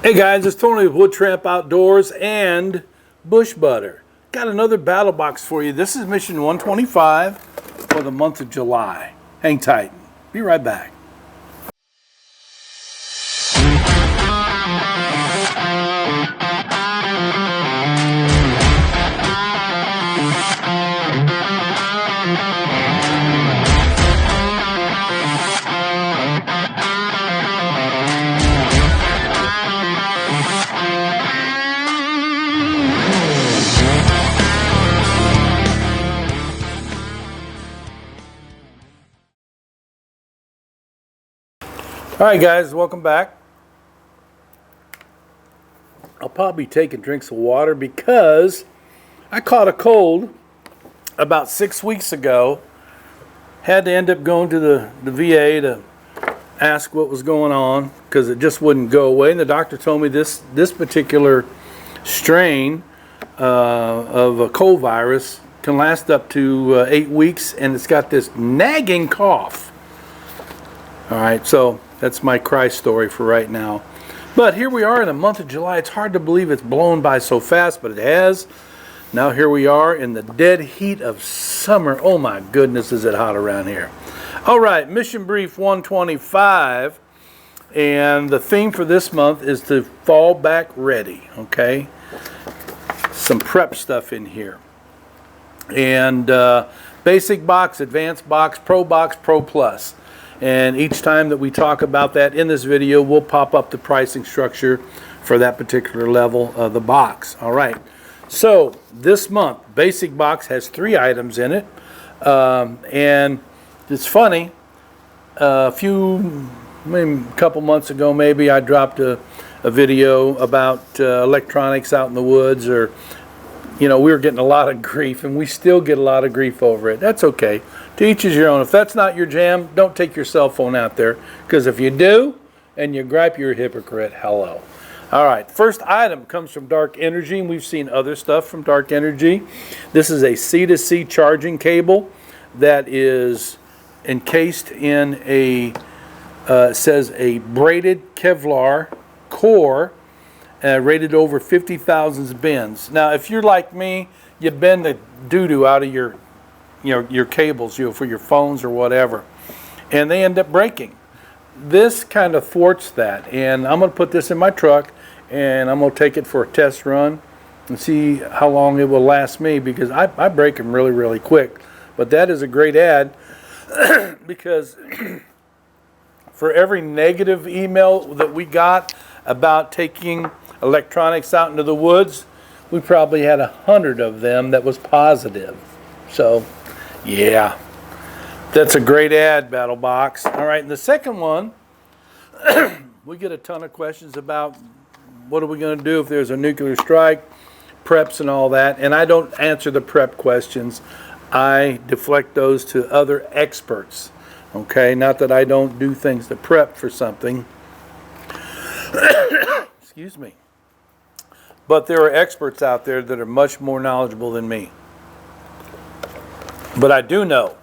Hey guys, it's Tony with Wood Tramp Outdoors and Bush Butter. Got another battle box for you. This is mission 125 for the month of July. Hang tight. Be right back. Alright guys, welcome back. I'll probably be taking drinks of water because I caught a cold about 6 weeks ago. Had to end up going to the VA to ask what was going on because it just wouldn't go away. And the doctor told me this particular strain of a cold virus can last up to 8 weeks, and it's got this nagging cough. Alright, so that's my cry story for right now. But here we are in the month of July. It's hard to believe it's blown by so fast, but it has. Now here we are in the dead heat of summer. Oh my goodness, is it hot around here. All right, Mission Brief 125. And the theme for this month is to fall back ready, okay? Some prep stuff in here. And basic box, advanced box, Pro Plus. And each time that we talk about that in this video, we'll pop up the pricing structure for that particular level of the box. All right. So this month, basic box has 3 items in it. And it's funny, maybe a couple months ago, maybe I dropped a video about electronics out in the woods, or, you know, we were getting a lot of grief, and we still get a lot of grief over it. That's okay. To each is your own. If that's not your jam, don't take your cell phone out there, because if you do and you gripe, you're a hypocrite. Hello. All right, first item comes from Dark Energy, and we've seen other stuff from Dark Energy. This is a C2C charging cable that is encased in a, says a braided Kevlar core, rated over 50,000 bends. Now, if you're like me, you bend the doo-doo out of your cables, for your phones or whatever, and they end up breaking. This kind of thwarts that, and I'm going to put this in my truck, and I'm going to take it for a test run and see how long it will last me, because I break them really, really quick. But that is a great ad because for every negative email that we got about taking electronics out into the woods, we probably had 100 of them that was positive. So yeah, that's a great ad, BattlBox. All right, and the second one, we get a ton of questions about what are we going to do if there's a nuclear strike, preps and all that. And I don't answer the prep questions. I deflect those to other experts. Okay, not that I don't do things to prep for something. Excuse me. But there are experts out there that are much more knowledgeable than me. But I do know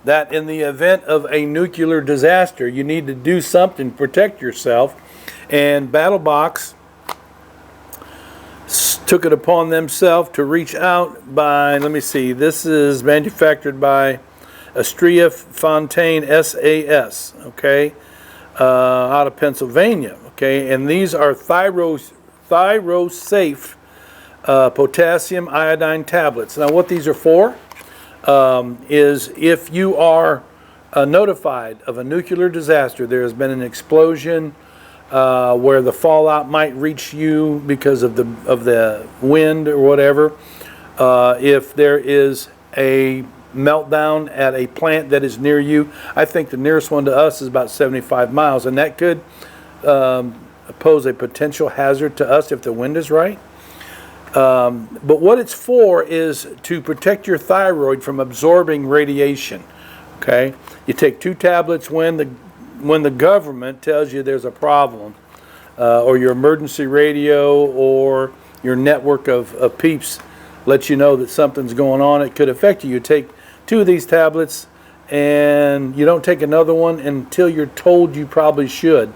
that in the event of a nuclear disaster, you need to do something to protect yourself. And BattlBox took it upon themselves to reach out by, let me see, this is manufactured by Astrea Fontaine SAS, okay, out of Pennsylvania, okay. And these are ThyroSafe potassium iodine tablets. Now what these are for is if you are notified of a nuclear disaster, there has been an explosion where the fallout might reach you because of the wind or whatever. If there is a meltdown at a plant that is near you, I think the nearest one to us is about 75 miles, and that could pose a potential hazard to us if the wind is right. But what it's for is to protect your thyroid from absorbing radiation. Okay, you take 2 tablets when the government tells you there's a problem, or your emergency radio or your network of peeps lets you know that something's going on. It could affect you. You take 2 of these tablets, and you don't take another one until you're told you probably should.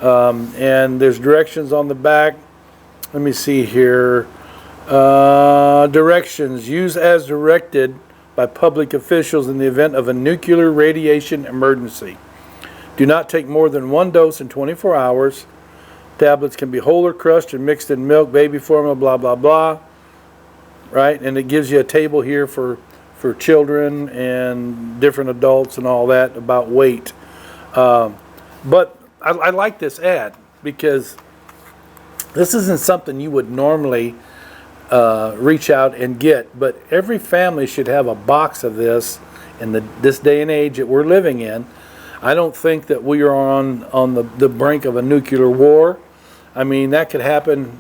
And there's directions on the back. Let me see here. Directions: use as directed by public officials in the event of a nuclear radiation emergency. Do not take more than 1 dose in 24 hours. Tablets can be whole or crushed and mixed in milk, baby formula, blah, blah, blah. Right? And it gives you a table here for children and different adults and all that about weight. But I like this ad because this isn't something you would normally reach out and get, but every family should have a box of this in this day and age that we're living in. I don't think that we are on the brink of a nuclear war. I mean, that could happen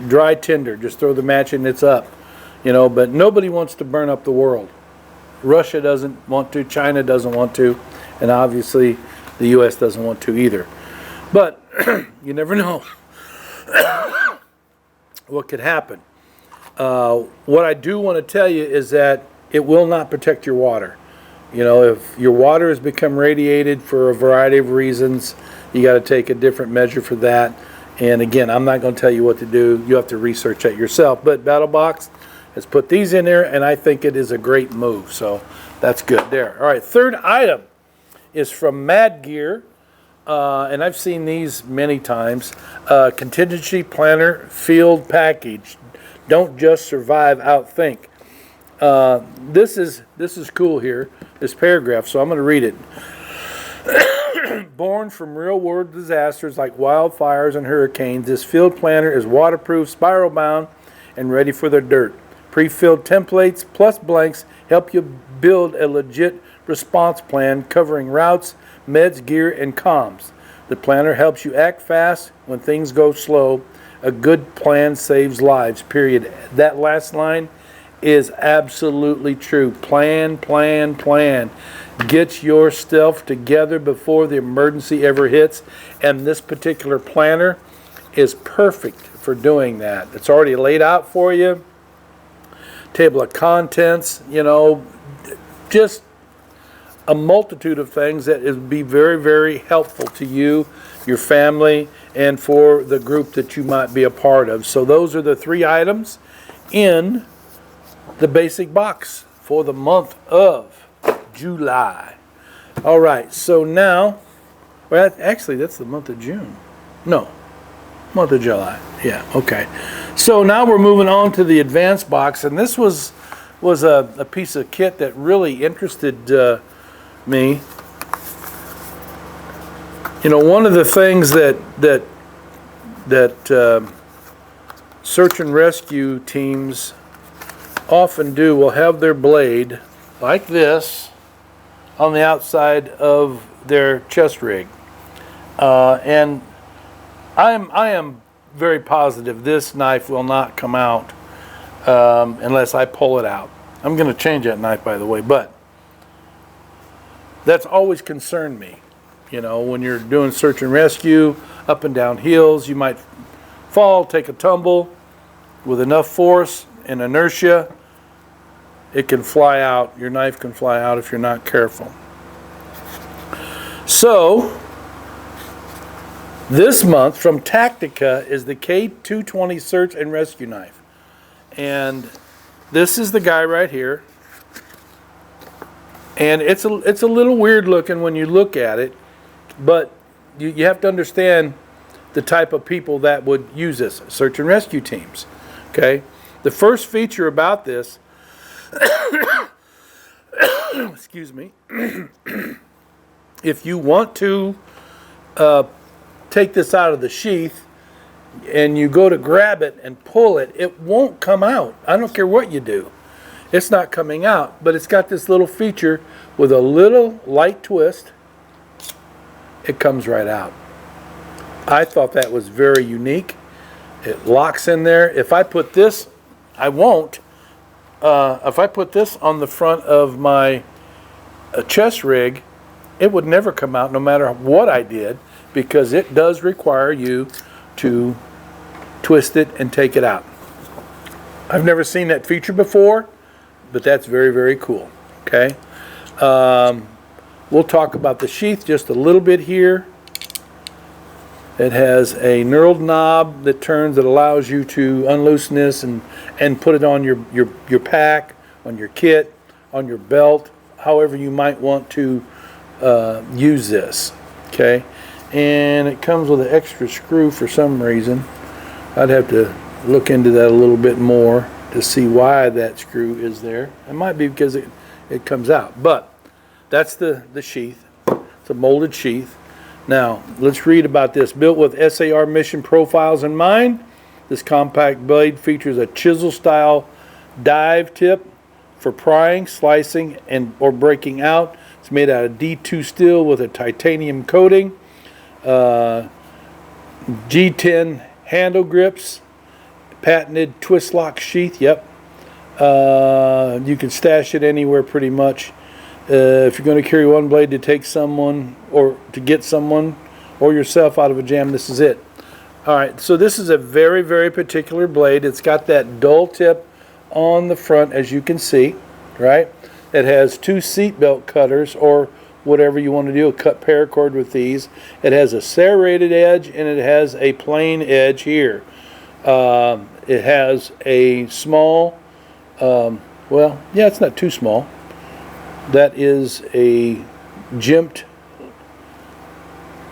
dry tinder. Just throw the match and it's up, but nobody wants to burn up the world. Russia doesn't want to, China doesn't want to, and obviously the U.S. doesn't want to either. But you never know what could happen. What I do want to tell you is that it will not protect your water. If your water has become radiated for a variety of reasons, you got to take a different measure for that. And again, I'm not going to tell you what to do. You have to research that yourself. But BattlBox has put these in there, and I think it is a great move. So that's good there. All right, third item is from Mad Gear. And I've seen these many times. Contingency Planner Field Package. Don't just survive, outthink. This is cool here, this paragraph, so I'm going to read it. Born from real-world disasters like wildfires and hurricanes, this field planner is waterproof, spiral-bound, and ready for the dirt. Pre-filled templates plus blanks help you build a legit response plan covering routes, meds, gear, and comms. The planner helps you act fast when things go slow. A good plan saves lives, period. That last line is absolutely true. Plan, plan, plan. Get your stuff together before the emergency ever hits. And this particular planner is perfect for doing that. It's already laid out for you. Table of contents, just a multitude of things that would be very, very helpful to you, your family, and for the group that you might be a part of. So those are the 3 items in the basic box for the month of July. All right, so now, well, actually, that's the month of June. No, month of July. Yeah, okay. So now we're moving on to the advanced box, and this was a piece of kit that really interested me. One of the things that search and rescue teams often do will have their blade like this on the outside of their chest rig, and I am very positive this knife will not come out unless I pull it out. I'm going to change that knife, by the way, but that's always concerned me. When you're doing search and rescue, up and down hills, you might fall, take a tumble. With enough force and inertia, it can fly out. Your knife can fly out if you're not careful. So, this month from Tactica is the K220 Search and Rescue Knife. And this is the guy right here. And it's a little weird looking when you look at it, but you have to understand the type of people that would use this, search and rescue teams. Okay? The first feature about this, excuse me, if you want to take this out of the sheath and you go to grab it and pull it, it won't come out. I don't care what you do. It's not coming out, but it's got this little feature with a little light twist. It comes right out. I thought that was very unique. It locks in there. If I put this, I won't. If I put this on the front of my chest rig, it would never come out no matter what I did, because it does require you to twist it and take it out. I've never seen that feature before, but that's very, very cool. Okay. We'll talk about the sheath just a little bit here. It has a knurled knob that turns that allows you to unloosen this and put it on your pack, on your kit, on your belt, however you might want to use this. Okay, and it comes with an extra screw for some reason. I'd have to look into that a little bit more to see why that screw is there. It might be because it comes out, but that's the sheath. It's a molded sheath. Now, let's read about this. Built with SAR mission profiles in mind, this compact blade features a chisel-style dive tip for prying, slicing, or breaking out. It's made out of D2 steel with a titanium coating. G10 handle grips, patented twist lock sheath. Yep. You can stash it anywhere pretty much. If you're going to carry one blade to take someone or to get someone or yourself out of a jam, this is it. All right, so this is a very, very particular blade. It's got that dull tip on the front, as you can see, right? It has two seat belt cutters or whatever you want to do, cut paracord with these. It has a serrated edge and it has a plain edge here. It has a small, well, yeah, it's not too small. That is a jimped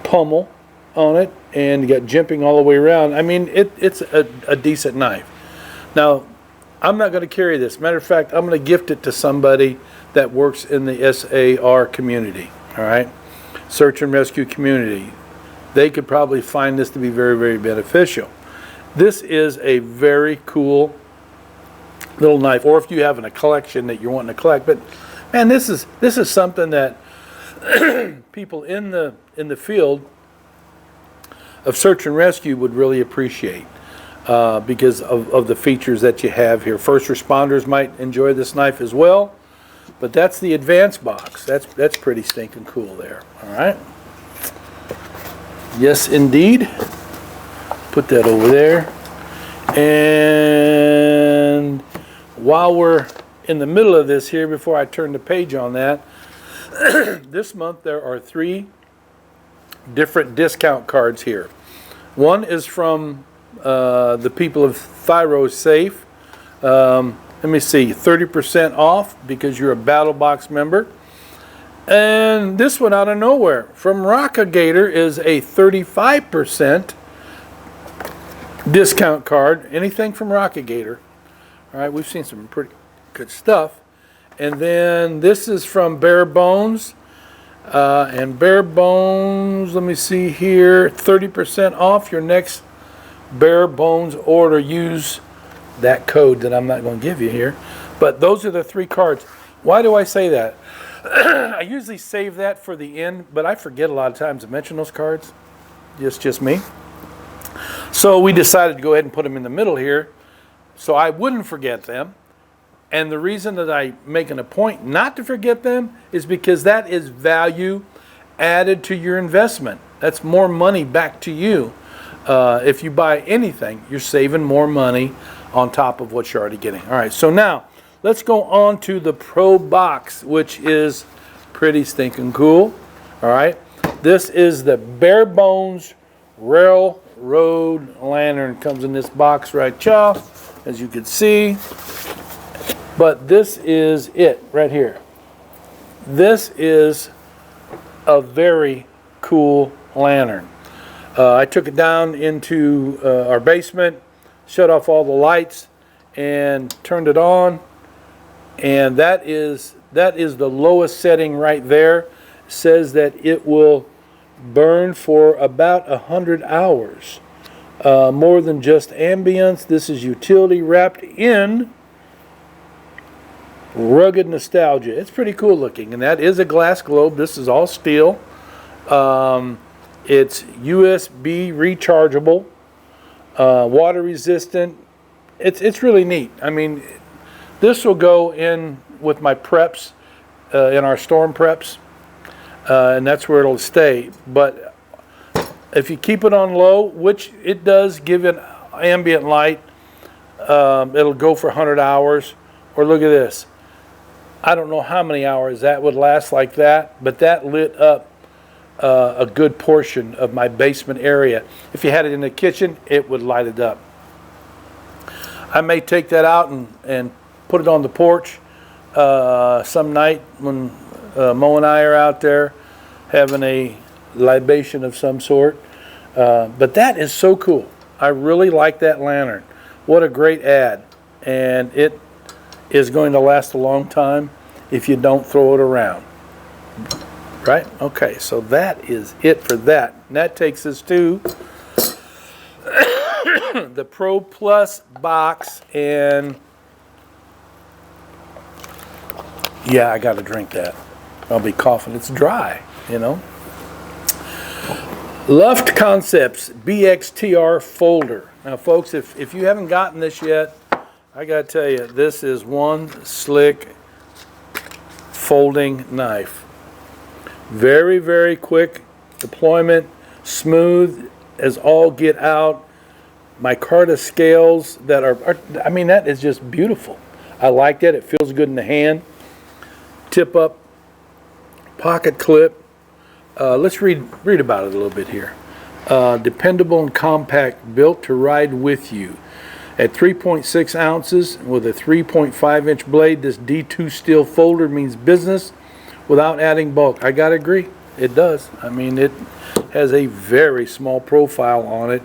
pommel on it, and you got jimping all the way around. I mean, it's a decent knife. Now, I'm not going to carry this. Matter of fact, I'm going to gift it to somebody that works in the SAR community, all right? Search and rescue community. They could probably find this to be very, very beneficial. This is a very cool little knife, or if you have in a collection that you're wanting to collect, but man, this is something that people in the field of search and rescue would really appreciate because of the features that you have here. First responders might enjoy this knife as well, but that's the advanced box. That's pretty stinking cool there. All right. Yes, indeed. Put that over there. And while we're in the middle of this here, before I turn the page on that, this month there are 3 different discount cards here. One is from the people of ThyroSafe. Let me see, 30% off because you're a BattlBox member. And this one out of nowhere from Rockagator is a 35% discount card. Anything from Rockagator. All right, we've seen some pretty good stuff. And then this is from Barebones. And Barebones, let me see here, 30% off your next Barebones order. Use that code that I'm not going to give you here. But those are the 3 cards. Why do I say that? I usually save that for the end, but I forget a lot of times to mention those cards. It's just me. So we decided to go ahead and put them in the middle here so I wouldn't forget them. And the reason that I make it a point not to forget them is because that is value added to your investment. That's more money back to you. If you buy anything, you're saving more money on top of what you're already getting. All right, so now let's go on to the Pro Box, which is pretty stinking cool. All right, this is the Barebones Railroad Lantern. Comes in this box right here, as you can see. But this is it right here. This is a very cool lantern. I took it down into our basement, shut off all the lights, and turned it on. And that is the lowest setting right there. It says that it will burn for about 100 hours. More than just ambience. This is utility wrapped in rugged nostalgia. It's pretty cool looking, and that is a glass globe. This is all steel. It's USB rechargeable, water resistant. It's really neat. I mean, this will go in with my preps, in our storm preps, and that's where it'll stay. But if you keep it on low, which it does give it ambient light, it'll go for 100 hours. Or look at this. I don't know how many hours that would last like that, but that lit up a good portion of my basement area. If you had it in the kitchen, it would light it up. I may take that out and put it on the porch some night when Mo and I are out there having a libation of some sort. But that is so cool. I really like that lantern. What a great ad. And it is going to last a long time if you don't throw it around. Right? Okay, so that is it for that. And that takes us to the Pro Plus box. And yeah, I got to drink that. I'll be coughing. It's dry, you know. Luft Concepts BXTR folder. Now, folks, if you haven't gotten this yet, I got to tell you, this is one slick folding knife. Very, very quick deployment, smooth as all get out. Micarta scales that are, I mean, that is just beautiful. I like that. It feels good in the hand. Tip up pocket clip. Let's read about it a little bit here. Dependable and compact, built to ride with you. At 3.6 ounces with a 3.5 inch blade, this D2 steel folder means business without adding bulk. I gotta agree, it does. I mean, it has a very small profile on it.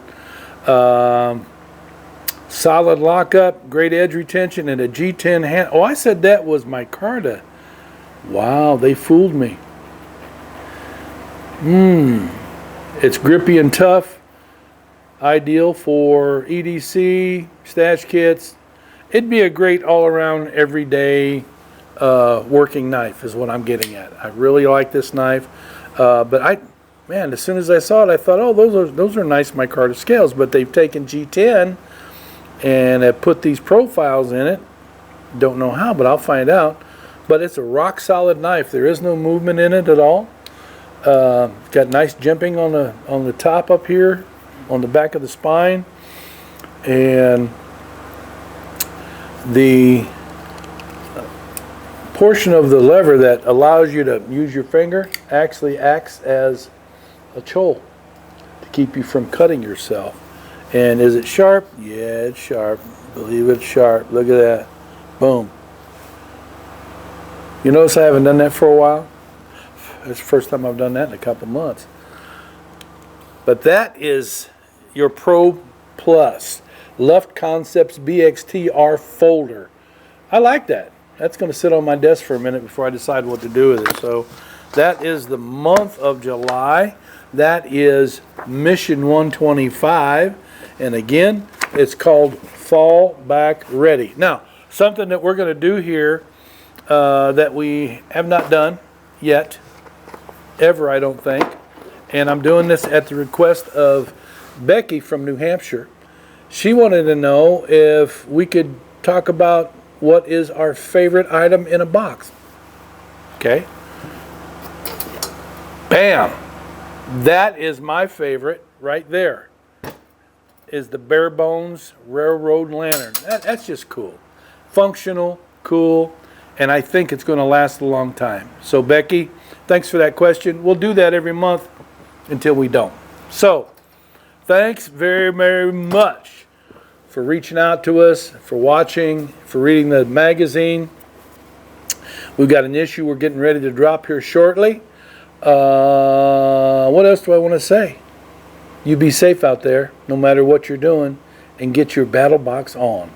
Solid lockup, great edge retention, and a G10 hand. Oh, I said that was micarta. Wow, they fooled me. It's grippy and tough. Ideal for EDC, stash kits. It'd be a great all-around, everyday working knife is what I'm getting at. I really like this knife. But man, as soon as I saw it, I thought, oh, those are nice micarta scales. But they've taken G10 and have put these profiles in it. Don't know how, but I'll find out. But it's a rock solid knife. There is no movement in it at all. It's got nice jimping on the top up here, on the back of the spine, and the portion of the lever that allows you to use your finger actually acts as a chole to keep you from cutting yourself. And is it sharp? Yeah, it's sharp. Believe it's sharp. Look at that. Boom. You notice I haven't done that for a while? It's the first time I've done that in a couple months. But that is your Pro Plus Luft Concepts BXTR folder. I like that. That's going to sit on my desk for a minute before I decide what to do with it. So that is the month of July. That is Mission 125. And again, it's called Fall Back Ready. Now, something that we're going to do here that we have not done yet, ever, I don't think. And I'm doing this at the request of Becky from New Hampshire. She wanted to know if we could talk about what is our favorite item in a box. Okay. Bam. That is my favorite right there. Is the Barebones Railroad Lantern. That's just cool. Functional, cool, and I think it's going to last a long time. So Becky, thanks for that question. We'll do that every month until we don't. So, thanks very, very much for reaching out to us, for watching, for reading the magazine. We've got an issue we're getting ready to drop here shortly. What else do I want to say? You be safe out there, no matter what you're doing, and get your BattlBox on.